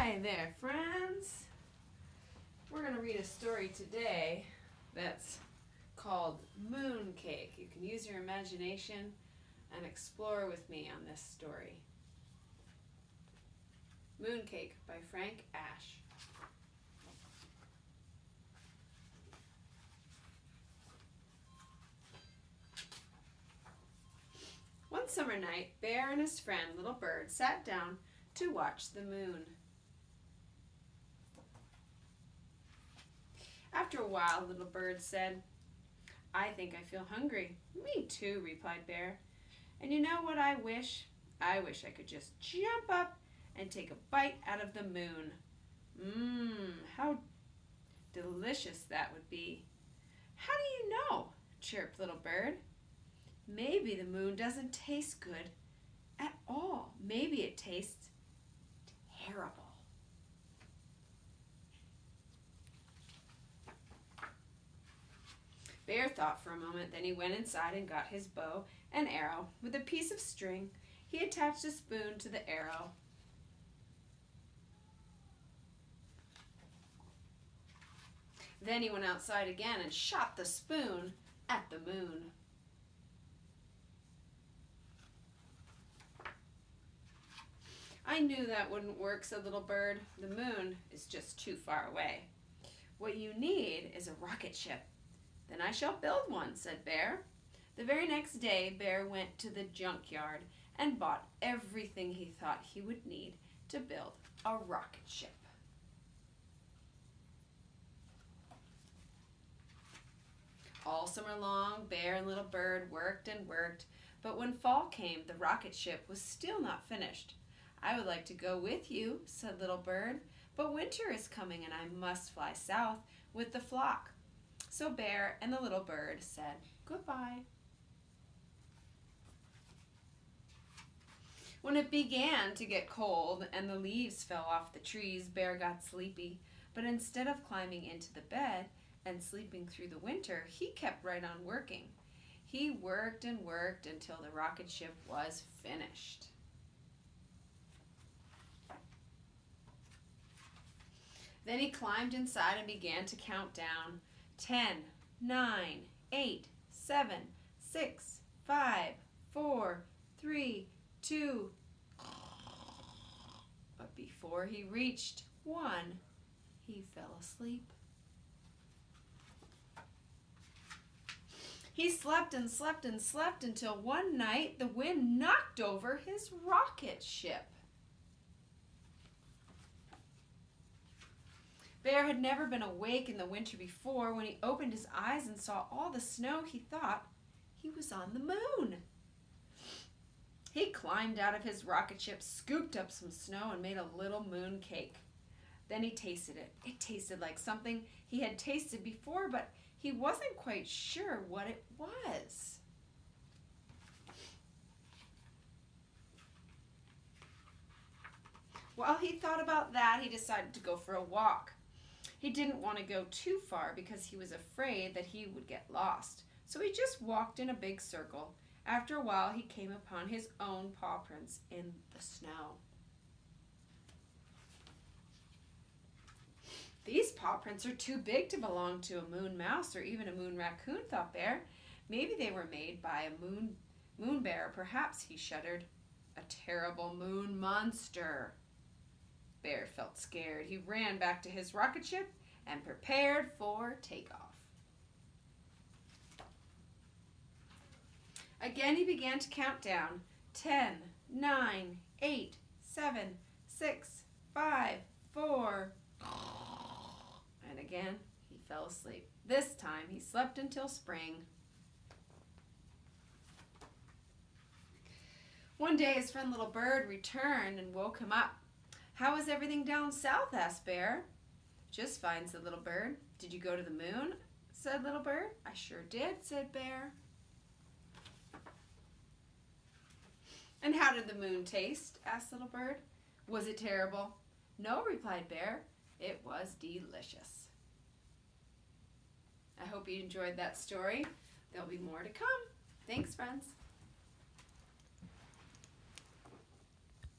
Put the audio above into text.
Hi there, friends. We're going to read a story today that's called Mooncake. You can use your imagination and explore with me on this story. Mooncake by Frank Ash. One summer night, Bear and his friend Little Bird sat down to watch the moon. After a while, Little Bird said, "I think I feel hungry." "Me too," replied Bear. "And you know what I wish? I wish I could just jump up and take a bite out of the moon. How delicious that would be." "How do you know?" chirped Little Bird. "Maybe the moon doesn't taste good at all. Maybe it tastes terrible." Bear thought for a moment, then he went inside and got his bow and arrow. With a piece of string, he attached a spoon to the arrow. Then he went outside again and shot the spoon at the moon. "I knew that wouldn't work," said Little Bird. "The moon is just too far away. What you need is a rocket ship." "Then I shall build one," said Bear. The very next day, Bear went to the junkyard and bought everything he thought he would need to build a rocket ship. All summer long, Bear and Little Bird worked and worked, but when fall came, the rocket ship was still not finished. "I would like to go with you," said Little Bird, "but winter is coming and I must fly south with the flock." So Bear and the Little Bird said goodbye. When it began to get cold and the leaves fell off the trees, Bear got sleepy. But instead of climbing into the bed and sleeping through the winter, he kept right on working. He worked and worked until the rocket ship was finished. Then he climbed inside and began to count down. 10, 9, 8, 7, 6, 5, 4, 3, 2. But before he reached 1, he fell asleep. He slept and slept and slept until one night the wind knocked over his rocket ship. Bear had never been awake in the winter before. When he opened his eyes and saw all the snow, he thought he was on the moon. He climbed out of his rocket ship, scooped up some snow, and made a little moon cake. Then he tasted it. It tasted like something he had tasted before, but he wasn't quite sure what it was. While he thought about that, he decided to go for a walk. He didn't want to go too far because he was afraid that he would get lost. So he just walked in a big circle. After a while, he came upon his own paw prints in the snow. "These paw prints are too big to belong to a moon mouse or even a moon raccoon," thought Bear. "Maybe they were made by a moon bear. Perhaps," he shuddered, "a terrible moon monster." Bear felt scared. He ran back to his rocket ship and prepared for takeoff. Again he began to count down. 10, 9, 8, 7, 6, 5, 4. And again he fell asleep. This time he slept until spring. One day his friend Little Bird returned and woke him up. "How is everything down south?" asked Bear. "Just fine," said Little Bird. "Did you go to the moon?" said Little Bird. "I sure did," said Bear. "And how did the moon taste?" asked Little Bird. "Was it terrible?" "No," replied Bear. "It was delicious." I hope you enjoyed that story. There'll be more to come. Thanks, friends.